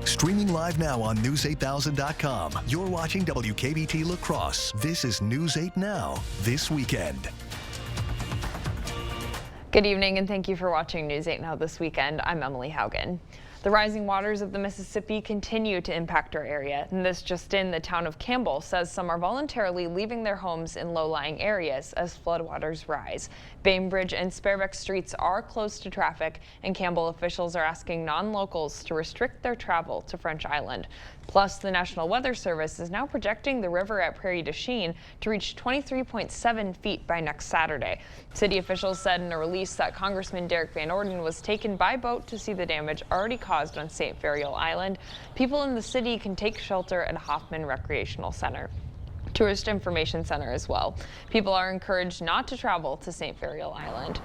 Streaming live now on News8000.com. You're watching WKBT La Crosse. This is News 8 Now, this weekend. Good evening and thank you for watching News 8 Now this weekend. I'm Emily Haugen. The rising waters of the Mississippi continue to impact our area, and this just in, the town of Campbell says some are voluntarily leaving their homes in low-lying areas as floodwaters rise. Bainbridge and Sparebeck streets are closed to traffic, and Campbell officials are asking non-locals to restrict their travel to French Island. Plus, the National Weather Service is now projecting the river at Prairie du Chien to reach 23.7 feet by next Saturday. City officials said in a release that Congressman Derek Van Orden was taken by boat to see the damage already caused on St. Ferial Island. People in the city can take shelter at Hoffman Recreational Center. Tourist Information Center as well. People are encouraged not to travel to St. Ferial Island.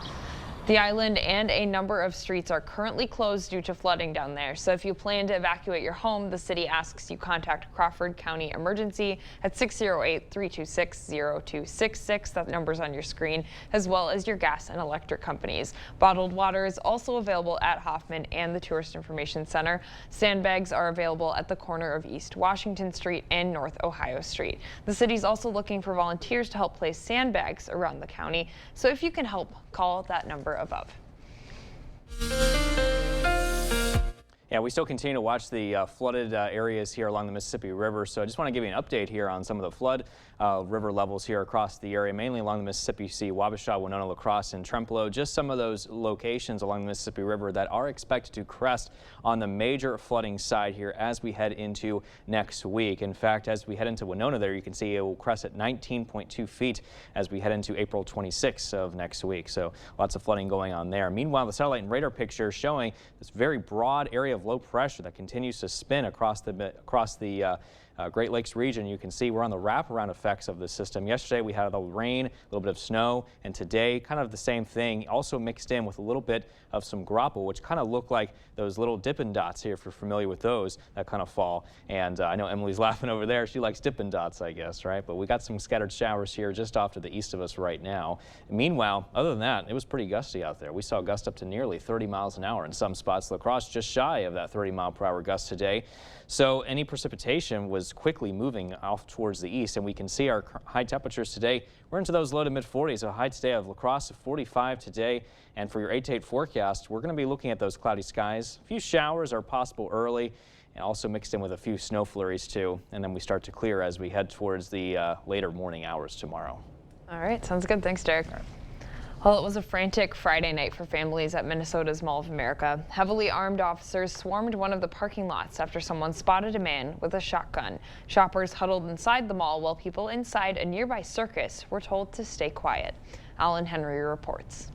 The island and a number of streets are currently closed due to flooding down there. So if you plan to evacuate your home, the city asks you contact Crawford County Emergency at 608-326-0266. That number's on your screen, as well as your gas and electric companies. Bottled water is also available at Hoffman and the Tourist Information Center. Sandbags are available at the corner of East Washington Street and North Ohio Street. The city's also looking for volunteers to help place sandbags around the county. So if you can help, call that number above. Yeah, we still continue to watch the flooded areas here along the Mississippi River. So I just want to give you an update here on some of the flood river levels here across the area, mainly along the Mississippi Sea, Wabasha, Winona, La Crosse, and Trempealeau. Just some of those locations along the Mississippi River that are expected to crest on the major flooding side here as we head into next week. In fact, as we head into Winona there, you can see it will crest at 19.2 feet as we head into April 26th of next week. So lots of flooding going on there. Meanwhile, the satellite and radar picture showing this very broad area of low pressure that continues to spin across the Great Lakes region. You can see we're on the wraparound effects of this system. Yesterday we had a little rain, a little bit of snow, and today kind of the same thing, also mixed in with a little bit of some graupel, which kind of look like those little Dippin' Dots here, if you're familiar with those that kind of fall. And I know Emily's laughing over there. She likes Dippin' Dots, I guess, right? But we got some scattered showers here just off to the east of us right now. And meanwhile, other than that, it was pretty gusty out there. We saw gusts up to nearly 30 miles an hour in some spots. La Crosse just shy of that 30-mile-per-hour gust today. So any precipitation was quickly moving off towards the east, and we can see our high temperatures today. We're into those low to mid 40s. A high today of La Crosse of 45 today. And for your 8 to 8 forecast, we're going to be looking at those cloudy skies. A few showers are possible early, and also mixed in with a few snow flurries too. And then we start to clear as we head towards the later morning hours tomorrow. All right, sounds good. Thanks, Derek. Well, it was a frantic Friday night for families at Minnesota's Mall of America. Heavily armed officers swarmed one of the parking lots after someone spotted a man with a shotgun. Shoppers huddled inside the mall while people inside a nearby circus were told to stay quiet. Alan Henry reports.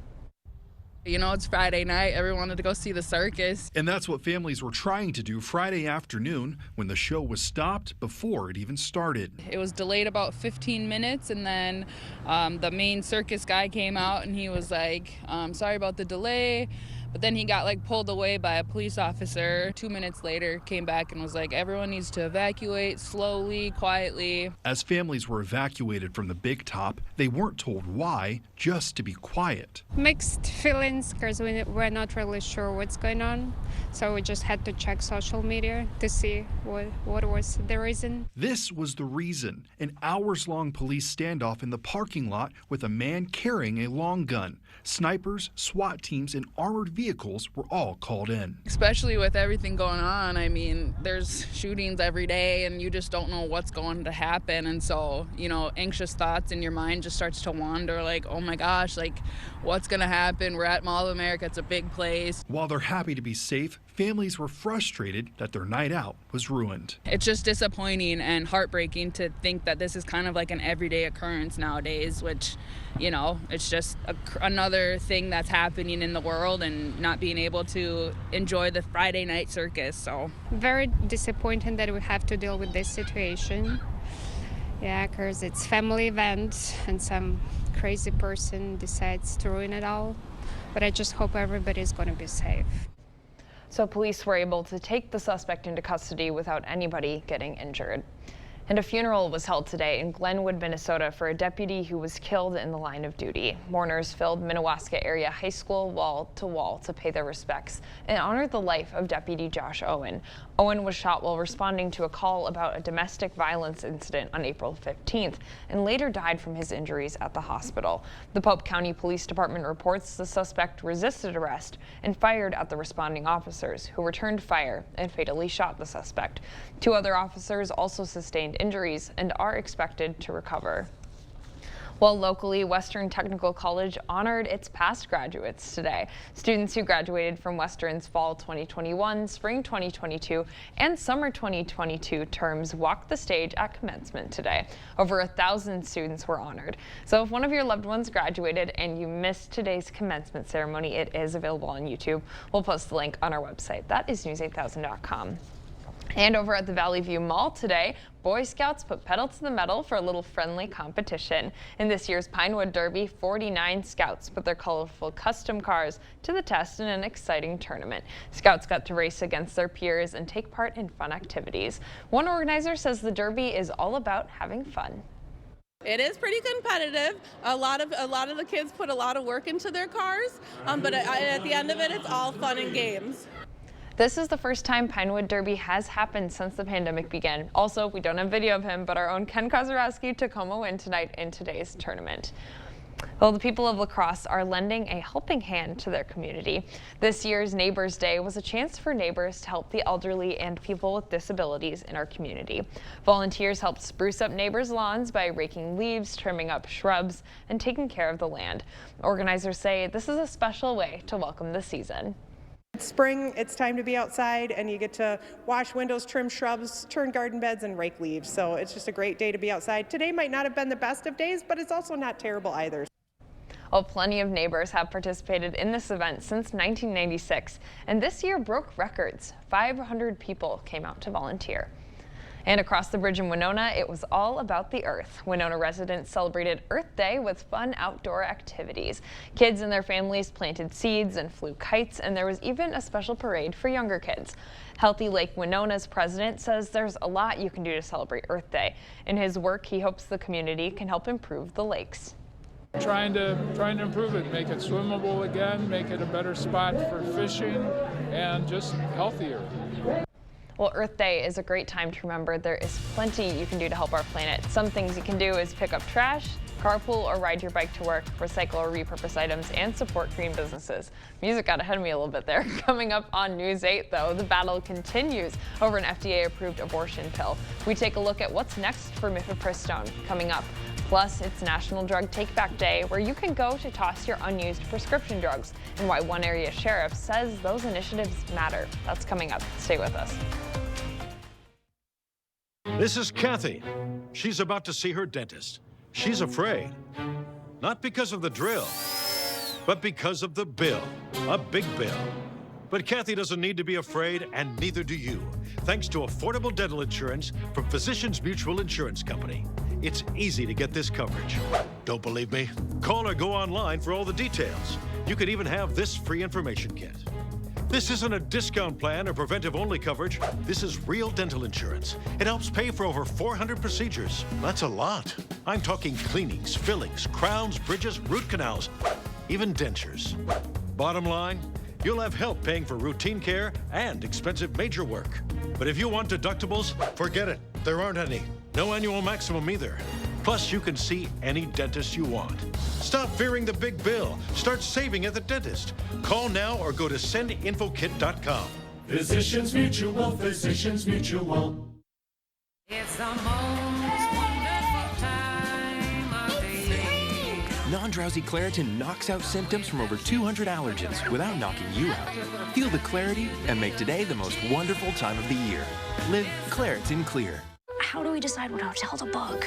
You know, it's Friday night. Everyone wanted to go see the circus. And that's what families were trying to do Friday afternoon when the show was stopped before it even started. It was delayed about 15 minutes, and then the main circus guy came out and he was like, sorry about the delay. But then he got pulled away by a police officer. 2 minutes later, came back and was like, everyone needs to evacuate slowly, quietly. As families were evacuated from the Big Top, they weren't told why, just to be quiet. Mixed feelings because we're not really sure what's going on. So we just had to check social media to see what was the reason. This was the reason. An hours-long police standoff in the parking lot with a man carrying a long gun. Snipers, SWAT teams, and armored vehicles were all called in. Especially with everything going on. I mean, there's shootings every day and you just don't know what's going to happen. And so, you know, anxious thoughts in your mind just starts to wander like, oh my gosh, what's going to happen? We're at Mall of America. It's a big place. While they're happy to be safe, families were frustrated that their night out was ruined. It's just disappointing and heartbreaking to think that this is kind of like an everyday occurrence nowadays, which, you know, it's just another thing that's happening in the world and not being able to enjoy the Friday night circus. So very disappointing that we have to deal with this situation. Yeah, because it's family event and some crazy person decides to ruin it all. But I just hope everybody's going to be safe. So police were able to take the suspect into custody without anybody getting injured. And a funeral was held today in Glenwood, Minnesota for a deputy who was killed in the line of duty. Mourners filled Minnewaska Area High School wall to pay their respects and honor the life of Deputy Josh Owen. Owen was shot while responding to a call about a domestic violence incident on April 15th and later died from his injuries at the hospital. The Pope County Police Department reports the suspect resisted arrest and fired at the responding officers, who returned fire and fatally shot the suspect. 2 other officers also sustained injuries and are expected to recover. While locally, Western Technical College honored its past graduates today. Students who graduated from Western's fall 2021, spring 2022, and summer 2022 terms walked the stage at commencement today. Over 1,000 students were honored. So if one of your loved ones graduated and you missed today's commencement ceremony, it is available on YouTube. We'll post the link on our website. That is news8000.com. And over at the Valley View Mall today, Boy Scouts put pedal to the metal for a little friendly competition. In this year's Pinewood Derby, 49 Scouts put their colorful custom cars to the test in an exciting tournament. Scouts got to race against their peers and take part in fun activities. One organizer says the Derby is all about having fun. It is pretty competitive. A lot of the kids put a lot of work into their cars, but at the end of it, it's all fun and games. This is the first time Pinewood Derby has happened since the pandemic began. Also, we don't have video of him, but our own Ken Kozarowski took home a win tonight in today's tournament. Well, the people of La Crosse are lending a helping hand to their community. This year's Neighbors Day was a chance for neighbors to help the elderly and people with disabilities in our community. Volunteers helped spruce up neighbors' lawns by raking leaves, trimming up shrubs, and taking care of the land. Organizers say this is a special way to welcome the season. It's spring, it's time to be outside, and you get to wash windows, trim shrubs, turn garden beds, and rake leaves. So it's just a great day to be outside. Today might not have been the best of days, but it's also not terrible either. Well, plenty of neighbors have participated in this event since 1996, and this year broke records. 500 people came out to volunteer. And across the bridge in Winona, it was all about the earth. Winona residents celebrated Earth Day with fun outdoor activities. Kids and their families planted seeds and flew kites, and there was even a special parade for younger kids. Healthy Lake Winona's president says there's a lot you can do to celebrate Earth Day. In his work, he hopes the community can help improve the lakes. Trying to improve it, make it swimmable again, make it a better spot for fishing, and just healthier. Well, Earth Day is a great time to remember there is plenty you can do to help our planet. Some things you can do is pick up trash, carpool or ride your bike to work, recycle or repurpose items, and support green businesses. Music got ahead of me a little bit there. Coming up on News 8, though, the battle continues over an FDA-approved abortion pill. We take a look at what's next for mifepristone coming up. Plus, it's National Drug Take-Back Day, where you can go to toss your unused prescription drugs, and why one area sheriff says those initiatives matter. That's coming up. Stay with us. This is Kathy. She's about to see her dentist. She's afraid. Not because of the drill, but because of the bill. A big bill. But Kathy doesn't need to be afraid, and neither do you, thanks to affordable dental insurance from Physicians Mutual Insurance Company. It's easy to get this coverage. Don't believe me? Call or go online for all the details. You could even have this free information kit. This isn't a discount plan or preventive-only coverage. This is real dental insurance. It helps pay for over 400 procedures. That's a lot. I'm talking cleanings, fillings, crowns, bridges, root canals, even dentures. Bottom line, you'll have help paying for routine care and expensive major work. But if you want deductibles, forget it. There aren't any. No annual maximum either. Plus, you can see any dentist you want. Stop fearing the big bill. Start saving at the dentist. Call now or go to sendinfokit.com. Physicians Mutual, Physicians Mutual. It's the most wonderful time of the year. Non-drowsy Claritin knocks out symptoms from over 200 allergens without knocking you out. Feel the clarity and make today the most wonderful time of the year. Live Claritin Clear. How do we decide what hotel to book?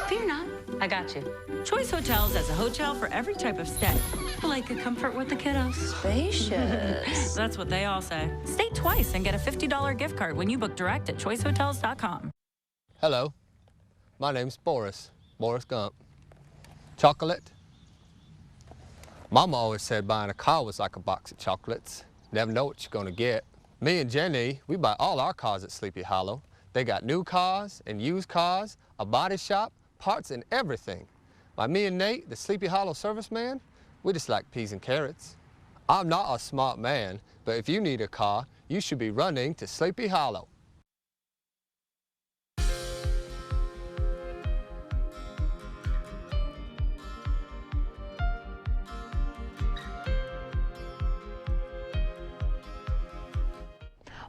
Fear not, I got you. Choice Hotels has a hotel for every type of stay. Like a comfort with the kiddos. Spacious. That's what they all say. Stay twice and get a $50 gift card when you book direct at choicehotels.com. Hello, my name's Boris Gump. Chocolate? Mama always said buying a car was like a box of chocolates. Never know what you're gonna get. Me and Jenny, we buy all our cars at Sleepy Hollow. They got new cars and used cars, a body shop, parts and everything. Like me and Nate, the Sleepy Hollow serviceman, we just like peas and carrots. I'm not a smart man, but if you need a car, you should be running to Sleepy Hollow.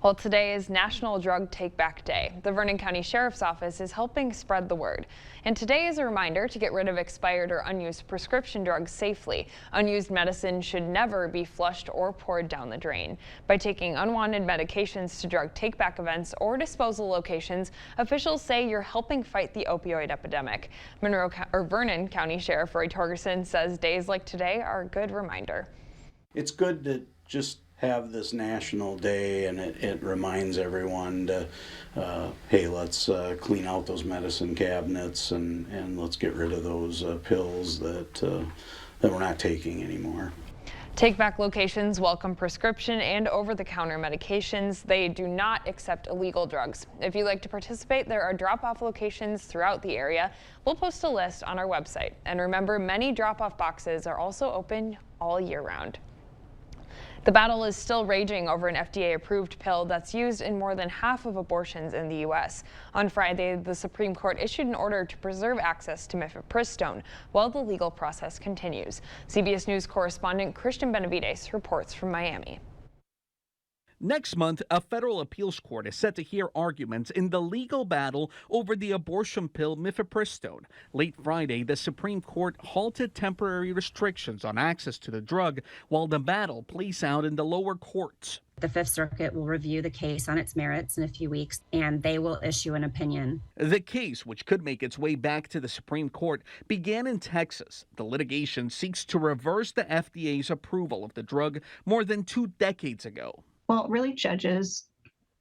Well, today is National Drug Take Back Day. The Vernon County Sheriff's Office is helping spread the word. And today is a reminder to get rid of expired or unused prescription drugs safely. Unused medicine should never be flushed or poured down the drain. By taking unwanted medications to drug take-back events or disposal locations, officials say you're helping fight the opioid epidemic. Vernon County Sheriff Roy Torgerson says days like today are a good reminder. It's good to just have this national day, and it reminds everyone to, hey, let's clean out those medicine cabinets and let's get rid of those pills that we're not taking anymore. Take-back locations welcome prescription and over-the-counter medications. They do not accept illegal drugs. If you'd like to participate, there are drop-off locations throughout the area. We'll post a list on our website. And remember, many drop-off boxes are also open all year round. The battle is still raging over an FDA-approved pill that's used in more than half of abortions in the U.S. On Friday, the Supreme Court issued an order to preserve access to mifepristone while the legal process continues. CBS News correspondent Christian Benavides reports from Miami. Next month, a federal appeals court is set to hear arguments in the legal battle over the abortion pill mifepristone. Late Friday, the Supreme Court halted temporary restrictions on access to the drug while the battle plays out in the lower courts. The Fifth Circuit will review the case on its merits in a few weeks, and they will issue an opinion. The case, which could make its way back to the Supreme Court, began in Texas. The litigation seeks to reverse the FDA's approval of the drug more than 2 decades ago. Well, really, judges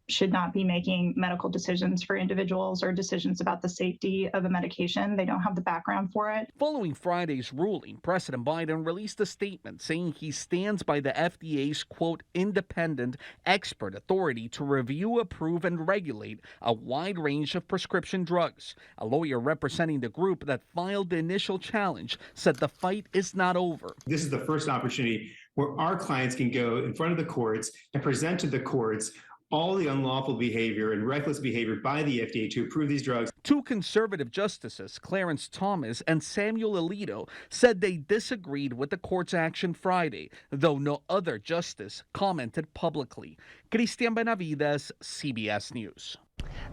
should not be making medical decisions for individuals or decisions about the safety of a medication. They don't have the background for it. Following Friday's ruling, President Biden released a statement saying he stands by the FDA's, quote, independent expert authority to review, approve, and regulate a wide range of prescription drugs. A lawyer representing the group that filed the initial challenge said the fight is not over. This is the first opportunity where our clients can go in front of the courts and present to the courts all the unlawful behavior and reckless behavior by the FDA to approve these drugs. 2 conservative justices, Clarence Thomas and Samuel Alito, said they disagreed with the court's action Friday, though no other justice commented publicly. Christian Benavides, CBS News.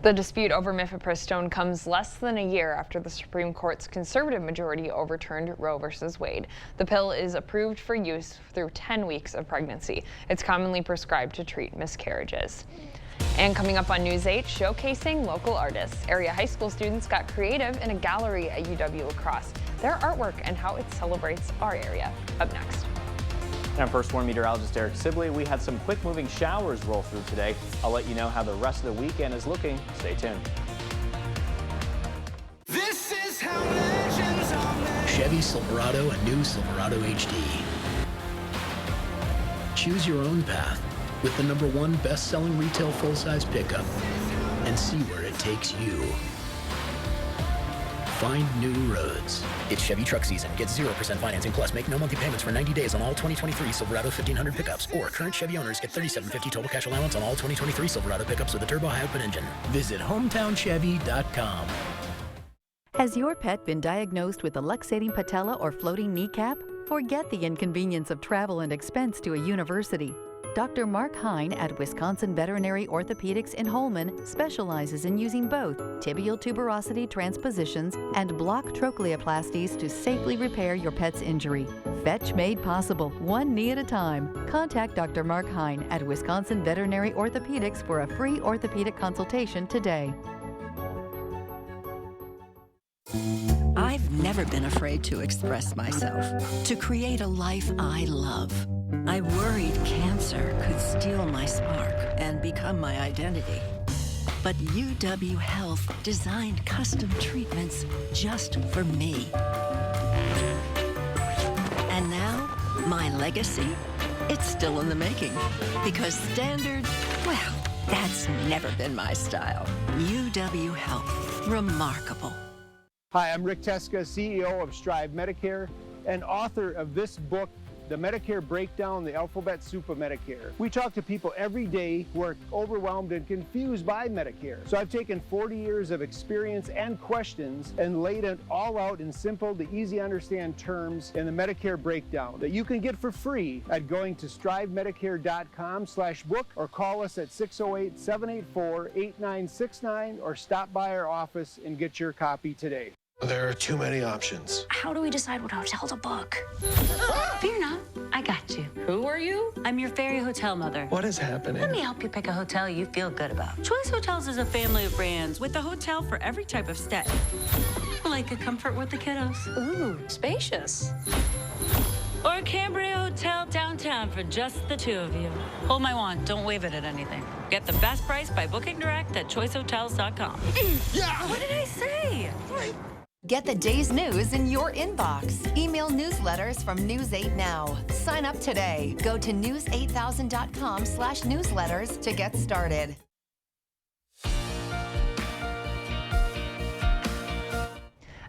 The dispute over mifepristone comes less than a year after the Supreme Court's conservative majority overturned Roe v. Wade. The pill is approved for use through 10 weeks of pregnancy. It's commonly prescribed to treat miscarriages. And coming up on News 8, showcasing local artists. Area high school students got creative in a gallery at UW-La Crosse. Their artwork and how it celebrates our area. Up next. And First Warn meteorologist Eric Sibley, we had some quick-moving showers roll through today. I'll let you know how the rest of the weekend is looking. Stay tuned. This is how legends are made. Chevy Silverado and new Silverado HD. Choose your own path with the #1 best-selling retail full-size pickup and see where it takes you. Find new roads. It's Chevy truck season. Get 0% financing plus make no monthly payments for 90 days on all 2023 Silverado 1500 pickups. Or current Chevy owners get $37.50 total cash allowance on all 2023 Silverado pickups with a turbo high-output engine. Visit hometownchevy.com. Has your pet been diagnosed with a luxating patella or floating kneecap? Forget the inconvenience of travel and expense to a university. Dr. Mark Hine at Wisconsin Veterinary Orthopedics in Holmen specializes in using both tibial tuberosity transpositions and block trochleoplasties to safely repair your pet's injury. Fetch made possible, one knee at a time. Contact Dr. Mark Hine at Wisconsin Veterinary Orthopedics for a free orthopedic consultation today. I've never been afraid to express myself, to create a life I love. I worried cancer could steal my spark and become my identity. But UW Health designed custom treatments just for me. And now, my legacy? It's still in the making. Because Standard, well, that's has never been my style. UW Health. Remarkable. Hi, I'm Rick Teska, CEO of Strive Medicare and author of this book, The Medicare Breakdown, the Alphabet Soup of Medicare. We talk to people every day who are overwhelmed and confused by Medicare. So I've taken 40 years of experience and questions and laid it all out in simple to easy understand terms in the Medicare Breakdown that you can get for free at going to strivemedicare.com/book or call us at 608-784-8969 or stop by our office and get your copy today. There are too many options. How do we decide what hotel to book? Fear not, I got you. Who are you? I'm your fairy hotel mother. What is happening? Let me help you pick a hotel you feel good about. Choice Hotels is a family of brands with a hotel for every type of stay. Like a comfort with the kiddos. Ooh, spacious. Or a Cambria Hotel downtown for just the two of you. Hold my wand, don't wave it at anything. Get the best price by booking direct at choicehotels.com. Yeah! What did I say? Get the day's news in your inbox. Email newsletters from News 8 Now. Sign up today. Go to news8000.com/newsletters to get started.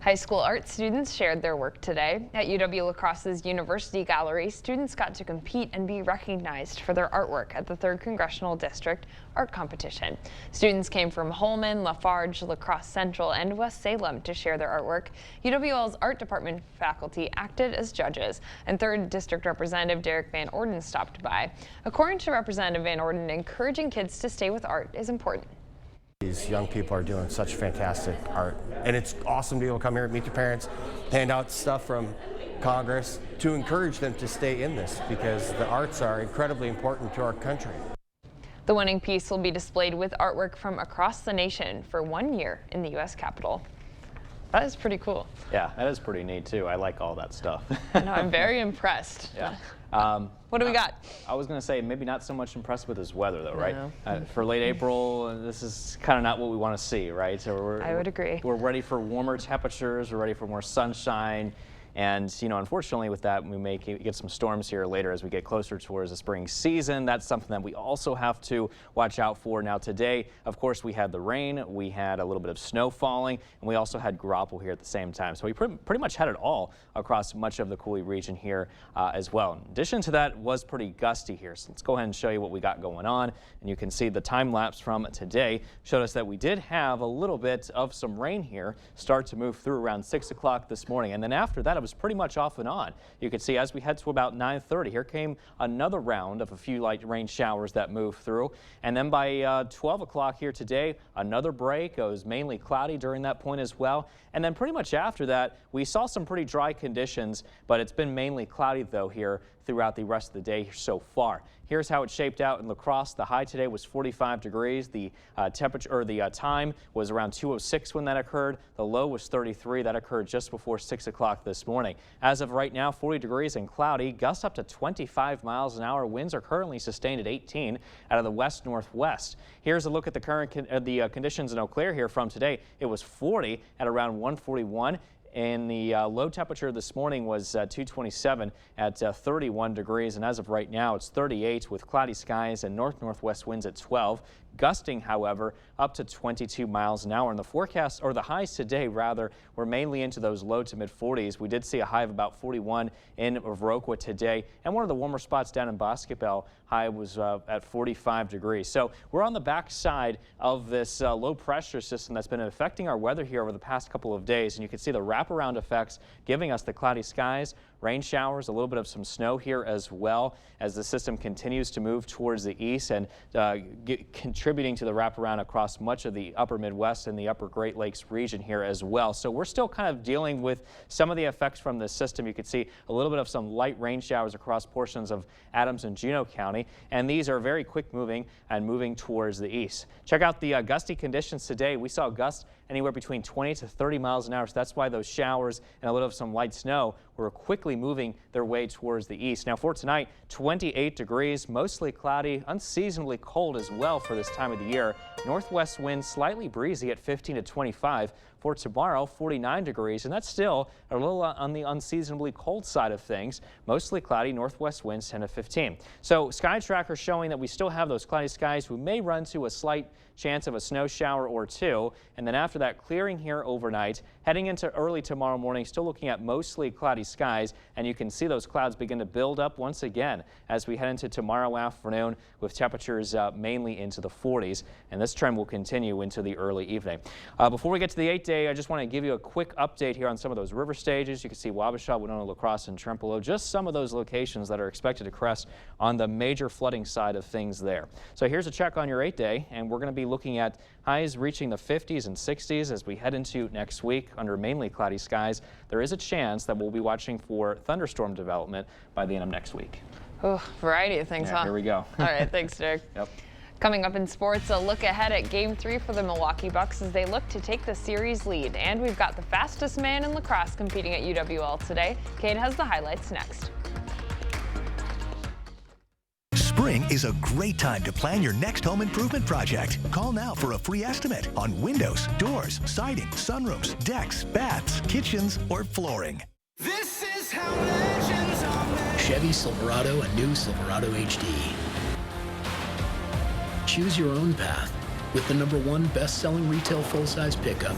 High school art students shared their work today. At UW-La Crosse's University Gallery, students got to compete and be recognized for their artwork at the 3rd Congressional District Art Competition. Students came from Holman, Lafarge, La Crosse Central, and West Salem to share their artwork. UWL's art department faculty acted as judges, and 3rd District Representative Derek Van Orden stopped by. According to Representative Van Orden, encouraging kids to stay with art is important. These young people are doing such fantastic art, and it's awesome to be able to come here and meet their parents, hand out stuff from Congress to encourage them to stay in this because the arts are incredibly important to our country. The winning piece will be displayed with artwork from across the nation for 1 year in the U.S. Capitol. That is pretty cool. Yeah, that is pretty neat too. I like all that stuff. I know, I'm very impressed. Yeah. What do we got? I was going to say maybe not so much impressed with this weather though, right? No. For late April, this is kind of not what we want to see, right? So I would agree. We're ready for warmer temperatures. We're ready for more sunshine. And, you know, unfortunately with that, we may get some storms here later as we get closer towards the spring season. That's something that we also have to watch out for. Now today, of course, we had the rain, we had a little bit of snow falling, and we also had graupel here at the same time. So we pretty much had it all across much of the Cooley region here as well. In addition to that, it was pretty gusty here. So let's go ahead and show you what we got going on. And you can see the time lapse from today showed us that we did have a little bit of some rain here start to move through around 6 o'clock this morning. And then after that, it was pretty much off and on. You can see as we head to about 9:30, here came another round of a few light rain showers that moved through. And then by 12 o'clock here today, another break. It was mainly cloudy during that point as well. And then pretty much after that, we saw some pretty dry conditions, but it's been mainly cloudy though here throughout the rest of the day so far. Here's how it shaped out in La Crosse. The high today was 45 degrees. The temperature, or the time was around 2:06 when that occurred. The low was 33. That occurred just before 6 o'clock this morning. As of right now, 40 degrees and cloudy. Gusts up to 25 miles an hour. Winds are currently sustained at 18 out of the west-northwest. Here's a look at the current conditions in Eau Claire here from today. It was 40 at around 1:41. And the low temperature this morning was 227 at 31 degrees. And as of right now, it's 38 with cloudy skies and north-northwest winds at 12. Gusting, however, up to 22 miles an hour. And the forecast, or the highs today, rather, were mainly into those low to mid 40s. We did see a high of about 41 in Viroqua today. And one of the warmer spots down in Boscobel, high was at 45 degrees. So we're on the back side of this low pressure system that's been affecting our weather here over the past couple of days. And you can see the wraparound effects giving us the cloudy skies, rain showers, a little bit of some snow here as well as the system continues to move towards the east and contributing to the wraparound across much of the upper Midwest and the upper Great Lakes region here as well. So we're still kind of dealing with some of the effects from this system. You can see a little bit of some light rain showers across portions of Adams and Juneau County, and these are very quick moving and moving towards the east. Check out the gusty conditions today. We saw gusts anywhere between 20 to 30 miles an hour. So that's why those showers and a little of some light snow were quickly moving their way towards the east. Now for tonight, 28 degrees, mostly cloudy, unseasonably cold as well for this time of the year. Northwest winds slightly breezy at 15 to 25. For tomorrow, 49 degrees, and that's still a little on the unseasonably cold side of things. Mostly cloudy, northwest winds 10 to 15. So Sky Tracker showing that we still have those cloudy skies. We may run to a slight chance of a snow shower or two, and then after that, clearing here overnight. Heading into early tomorrow morning, still looking at mostly cloudy skies, and you can see those clouds begin to build up once again as we head into tomorrow afternoon with temperatures mainly into the 40s, and this trend will continue into the early evening. Before we get to the 8-day, I just want to give you a quick update here on some of those river stages. You can see Wabasha, Winona, La Crosse, and Trempealeau, just some of those locations that are expected to crest on the major flooding side of things there. So here's a check on your 8-day, and we're going to be looking at highs reaching the 50s and 60s as we head into next week under mainly cloudy skies. There is a chance that we'll be watching for thunderstorm development by the end of next week. Oh, variety of things, yeah, huh? Here we go. All right, thanks, Derek. Yep. Coming up in sports, a look ahead at Game 3 for the Milwaukee Bucks as they look to take the series lead. And we've got the fastest man in lacrosse competing at UWL today. Kate has the highlights next. Spring is a great time to plan your next home improvement project. Call now for a free estimate on windows, doors, siding, sunrooms, decks, baths, kitchens, or flooring. This is how legends are made. Chevy Silverado and new Silverado HD. Choose your own path with the #1 best-selling retail full-size pickup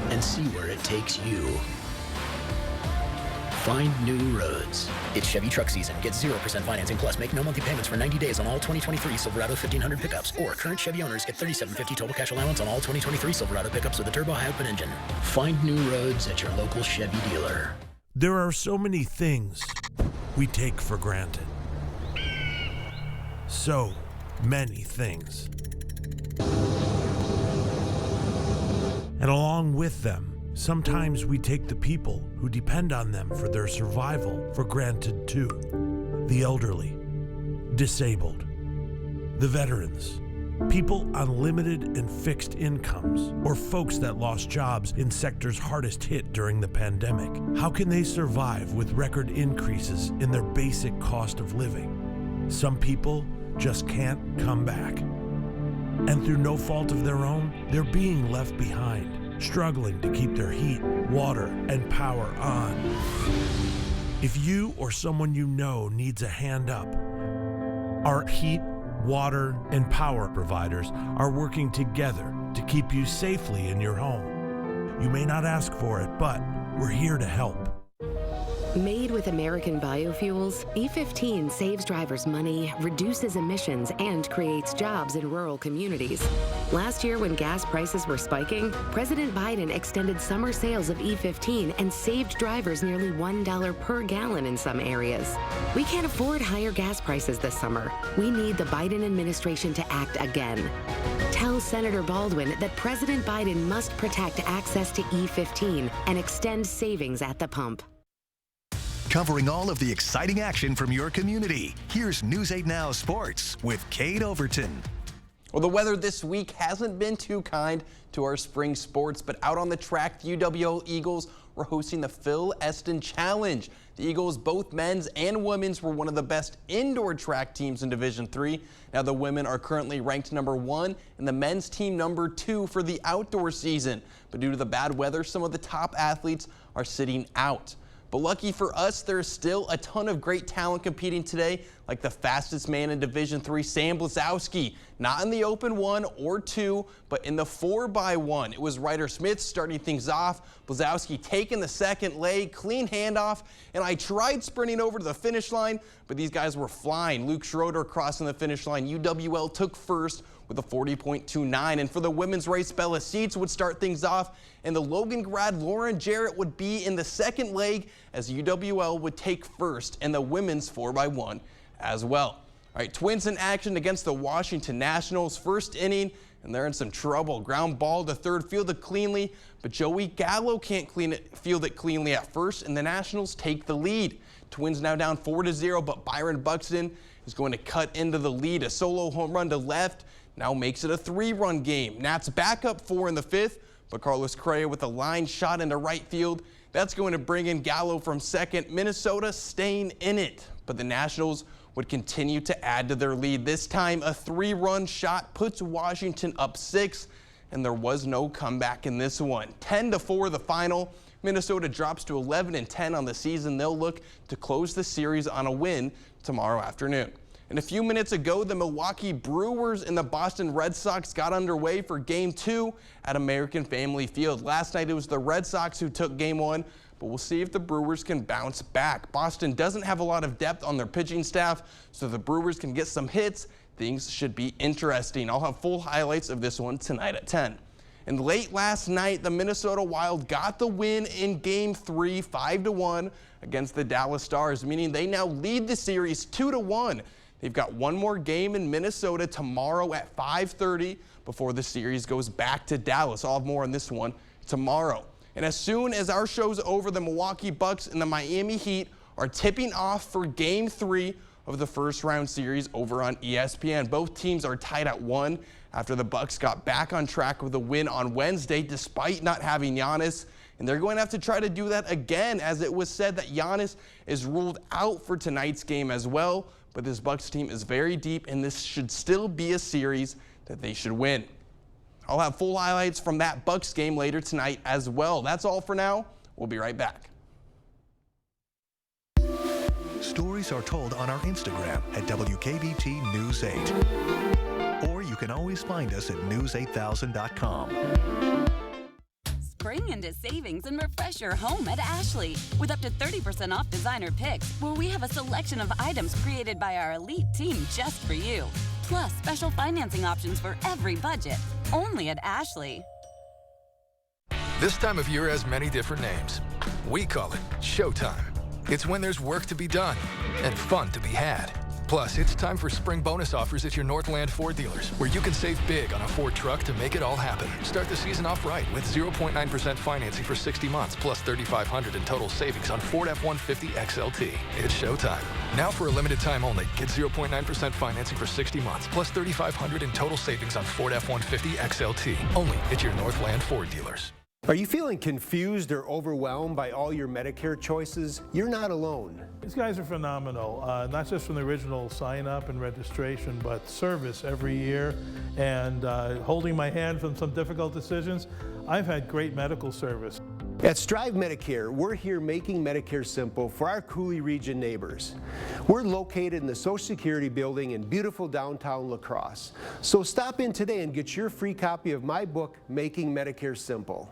and see where it takes you. Find new roads. It's Chevy truck season. Get 0% financing plus make no monthly payments for 90 days on all 2023 Silverado 1500 pickups. Or current Chevy owners get $37.50 total cash allowance on all 2023 Silverado pickups with a turbo high output engine. Find new roads at your local Chevy dealer. There are so many things we take for granted. So many things. And along with them, sometimes we take the people who depend on them for their survival for granted too. The elderly, disabled, the veterans, people on limited and fixed incomes, or folks that lost jobs in sectors hardest hit during the pandemic. How can they survive with record increases in their basic cost of living? Some people just can't come back. And through no fault of their own, they're being left behind, struggling to keep their heat, water, and power on. If you or someone you know needs a hand up, our heat, water, and power providers are working together to keep you safely in your home. You may not ask for it, but we're here to help. Made with American biofuels, E15 saves drivers money, reduces emissions, and creates jobs in rural communities. Last year, when gas prices were spiking, President Biden extended summer sales of E15 and saved drivers nearly $1 per gallon in some areas. We can't afford higher gas prices this summer. We need the Biden administration to act again. Tell Senator Baldwin that President Biden must protect access to E15 and extend savings at the pump. Covering all of the exciting action from your community, here's News 8 Now Sports with Kate Overton. Well, the weather this week hasn't been too kind to our spring sports, but out on the track, the UWL Eagles were hosting the Phil Eston Challenge. The Eagles, both men's and women's, were one of the best indoor track teams in Division III. Now the women are currently ranked #1 and the men's team #2 for the outdoor season. But due to the bad weather, some of the top athletes are sitting out. But lucky for us, there's still a ton of great talent competing today, like the fastest man in Division III, Sam Blazowski. Not in the open 1 or 2, but in the 4x1. It was Ryder Smith starting things off. Blazowski taking the second leg, clean handoff, and I tried sprinting over to the finish line, but these guys were flying. Luke Schroeder crossing the finish line. UWL took first with a 40.29. And for the women's race, Bella Seats would start things off, and the Logan grad Lauren Jarrett would be in the second leg as UWL would take first in the women's 4x1 as well. All right, Twins in action against the Washington Nationals. First inning, and they're in some trouble. Ground ball to third, fielded cleanly, but Joey Gallo can't field it cleanly at first, and the Nationals take the lead. Twins now down 4-0, but Byron Buxton is going to cut into the lead. A solo home run to left now makes it a 3-run game. Nats back up 4 in the 5th, but Carlos Correa with a line shot into right field That's going to bring in Gallo from second. Minnesota staying in it, but the Nationals would continue to add to their lead. This time, a 3-run shot puts Washington up 6, and there was no comeback in this one. 10-4 the final. Minnesota drops to 11-10 on the season. They'll look to close the series on a win tomorrow afternoon. And a few minutes ago, the Milwaukee Brewers and the Boston Red Sox got underway for Game 2 at American Family Field. Last night, it was the Red Sox who took Game 1, but we'll see if the Brewers can bounce back. Boston doesn't have a lot of depth on their pitching staff, so the Brewers can get some hits. Things should be interesting. I'll have full highlights of this one tonight at 10. And late last night, the Minnesota Wild got the win in Game 3, 5-1 against the Dallas Stars, meaning they now lead the series 2-1. They've got one more game in Minnesota tomorrow at 5:30 before the series goes back to Dallas. I'll have more on this one tomorrow. And as soon as our show's over, the Milwaukee Bucks and the Miami Heat are tipping off for Game 3 of the first round series over on ESPN. Both teams are tied at 1 after the Bucks got back on track with a win on Wednesday despite not having Giannis. And they're going to have to try to do that again, as it was said that Giannis is ruled out for tonight's game as well. But this Bucks team is very deep, and this should still be a series that they should win. I'll have full highlights from that Bucks game later tonight as well. That's all for now. We'll be right back. Stories are told on our Instagram at WKBT News 8. Or you can always find us at news8000.com. Spring into savings and refresh your home at Ashley with up to 30% off designer picks, where we have a selection of items created by our elite team just for you. Plus special financing options for every budget, only at Ashley. This time of year has many different names. We call it Showtime. It's when there's work to be done and fun to be had. Plus, it's time for spring bonus offers at your Northland Ford dealers, where you can save big on a Ford truck to make it all happen. Start the season off right with 0.9% financing for 60 months, plus $3,500 in total savings on Ford F-150 XLT. It's showtime. Now for a limited time only, get 0.9% financing for 60 months, plus $3,500 in total savings on Ford F-150 XLT. Only at your Northland Ford dealers. Are you feeling confused or overwhelmed by all your Medicare choices? You're not alone. These guys are phenomenal, not just from the original sign-up and registration, but service every year and holding my hand from some difficult decisions. I've had great medical service. At Strive Medicare, we're here making Medicare simple for our Cooley region neighbors. We're located in the Social Security building in beautiful downtown La Crosse. So stop in today and get your free copy of my book, Making Medicare Simple.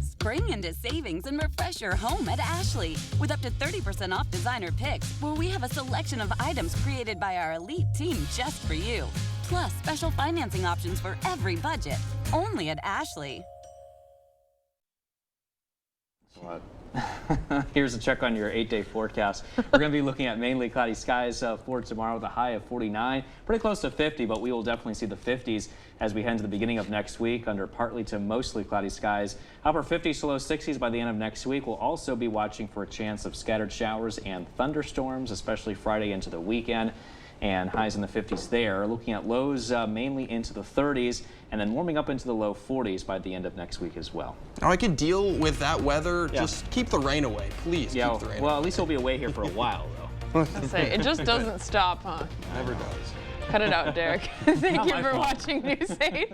Spring into savings and refresh your home at Ashley with up to 30% off designer picks, where we have a selection of items created by our elite team just for you. Plus special financing options for every budget, only at Ashley. Here's a check on your 8-day forecast. We're going to be looking at mainly cloudy skies for tomorrow with a high of 49, pretty close to 50, but we will definitely see the 50s as we head into the beginning of next week under partly to mostly cloudy skies. Upper 50s to low 60s by the end of next week. We'll also be watching for a chance of scattered showers and thunderstorms, especially Friday into the weekend, and highs in the 50s there. Looking at lows mainly into the 30s and then warming up into the low 40s by the end of next week as well. Now I could deal with that weather. Yeah. Just keep the rain away, please. Yeah, keep the rain well, away. At least we'll be away here for a while, though. It just doesn't stop, huh? Never does. Cut it out, Derek. Thank you for watching News 8.